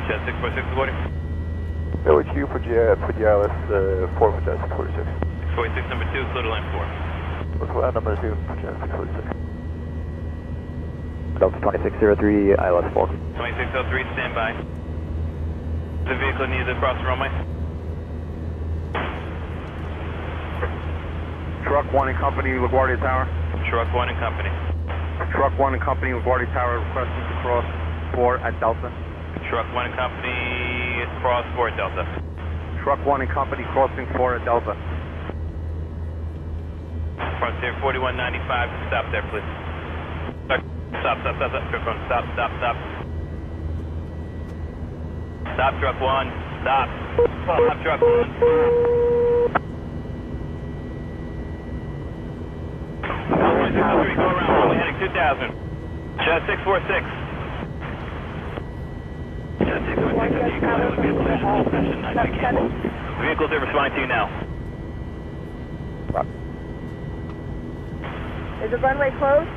Jet 646 LaGuardia. Village Q for Gialis, 4 for Jet 646. 646 number 2, clear to land 4. What's flat number 2 for Jet 646? Delta 2603, ILS 4. 2603, stand by. The vehicle needed to cross the runway. Truck 1 and Company, LaGuardia Tower. Truck 1 and Company. Truck 1 and Company, LaGuardia Tower, requesting to cross 4 at Delta. Truck 1 and Company, cross 4 Delta. Truck 1 and Company, crossing 4 at Delta. Frontier 4195, stop there, please. Stop, stop. Stop, truck 1, stop. Stop, truck 1. Go around, runway heading 2000. Jet 646. Jet 646, vehicles are responding to you now. Is the runway closed?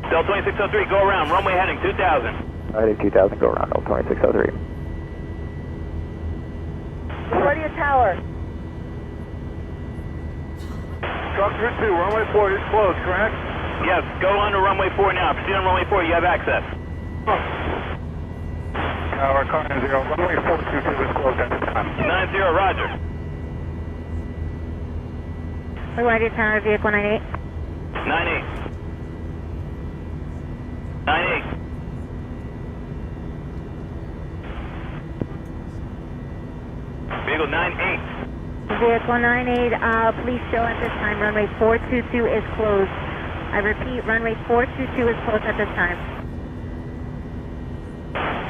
Del 2603, go around, runway heading 2000. Heading 2000, go around, Delta 2603. LaGuardia Tower. Truck 2, runway 4 is closed, correct? Yes, go on to runway 4 now. Proceed on runway 4, you have access. Tower, car 0, runway 422 is closed at this time. 90, roger. LaGuardia Tower, vehicle 98. 98. 98. Vehicle 98. Vehicle 98, please show at this time. Runway 422 is closed. I repeat, runway 422 is closed at this time.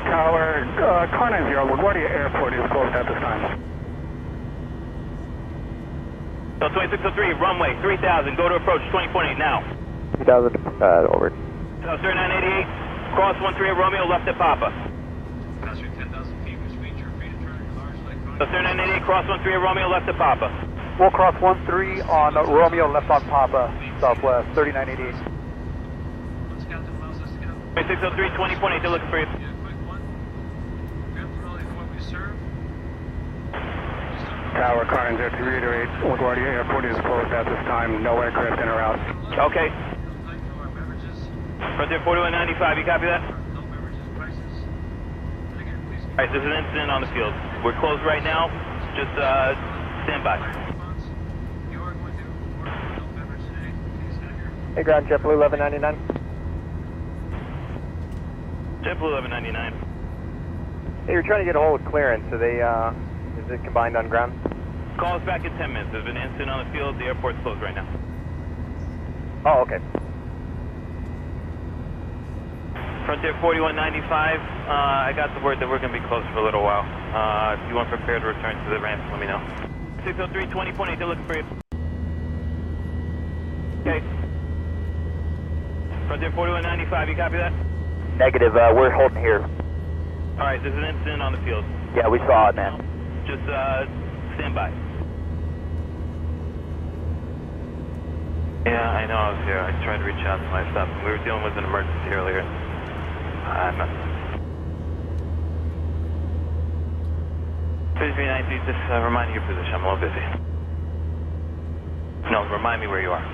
Tower, car 90, LaGuardia Airport is closed at this time. Del 2603, runway 3000, go to approach 20.8 now. 2000, over. South 988, cross 13 Romeo, left at Papa. Pass through 10,000 feet, which means you're free to turn large electronic. South 988, cross 13 Romeo, left at Papa. We'll cross 13 on Romeo, left on Papa, southwest, 3988. Once Captain allows us to get up. 2603, 20.8, they're looking for you. Yeah, quick one. Grab the rally for what we serve. Tower, car 0, to reiterate, LaGuardia Airport is closed at this time. No aircraft in or out. Okay. Frontier 4195, you copy that? No beverages, prices. And again, please. Alright, there's an incident on the field. We're closed right now. Just stand by. You are going to order no beverage today. Please have your Hey, ground JetBlue 1199. JetBlue 1199. Hey, you're trying to get a hold of clearance. Are they, is it combined on ground? Call us back in 10 minutes. There's been an incident on the field. The airport's closed right now. Oh, okay. Frontier 4195, I got the word that we're going to be closed for a little while. If you want prepared to return to the ramp, let me know. 603, 20.8, they're looking for you. Okay. Frontier 4195, you copy that? Negative, we're holding here. Alright, there's an incident on the field. Yeah, we saw it, man. Just stand by. Yeah, I know I was here. I tried to reach out to my stuff. We were dealing with an emergency earlier. I'm not. 3390, just remind me your position. I'm a little busy. No, remind me where you are.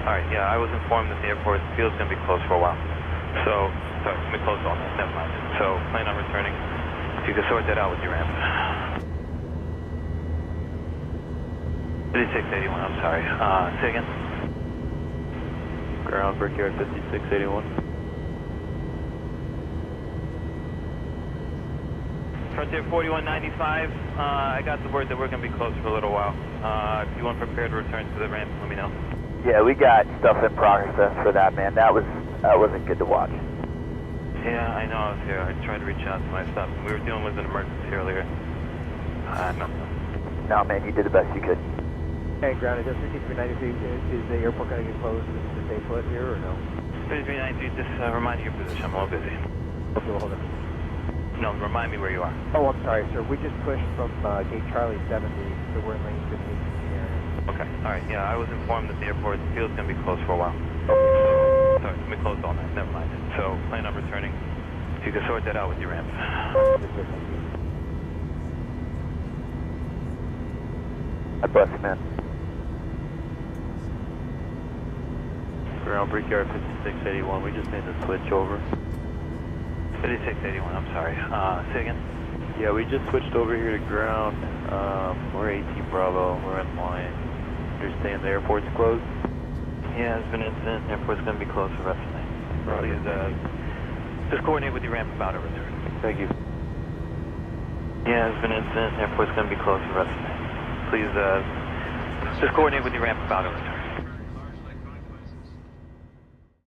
Alright, yeah, I was informed that the airport field's going to be closed for a while. So, sorry, it's going to be closed all night. Never mind. So, plan on returning. If you can sort that out with your ramp. 5681, I'm sorry. Say again? Ground Brickyard 5681. Frontier 4195, I got the word that we're going to be closed for a little while. If you want prepared to return to the ramp, let me know. Yeah, we got stuff in progress for that, man. That wasn't good to watch. Yeah, I know I was here. I tried to reach out to my stuff. We were dealing with an emergency earlier. No, man, you did the best you could. Hey, ground, is that 5393, is the airport going to get closed to stay put here or no? 3392, just remind me your position. I'm a little busy. Okay, well, hold on. No, remind me where you are. Oh, I'm sorry, sir. We just pushed from gate Charlie 70, so we're in lane 15 here. Okay, alright, yeah, I was informed that the airport field's going to be closed for a while. Sorry, it's going to be closed all night, never mind. So, plan on returning. If you can sort that out with your ramp. God bless you, man. Ground Brickyard 5681, we just made the switch over. 5681, I'm sorry. Say again? Yeah, we just switched over here to ground. We're 18 Bravo, we're in line. Understand the airport's closed? Yeah, there's been an incident. Airport's going to be closed for the rest of the night. Please, just coordinate with your ramp about a return. Thank you. Yeah, there's been an incident. Airport's going to be closed for the rest of the night. Please, just coordinate with your ramp about a return.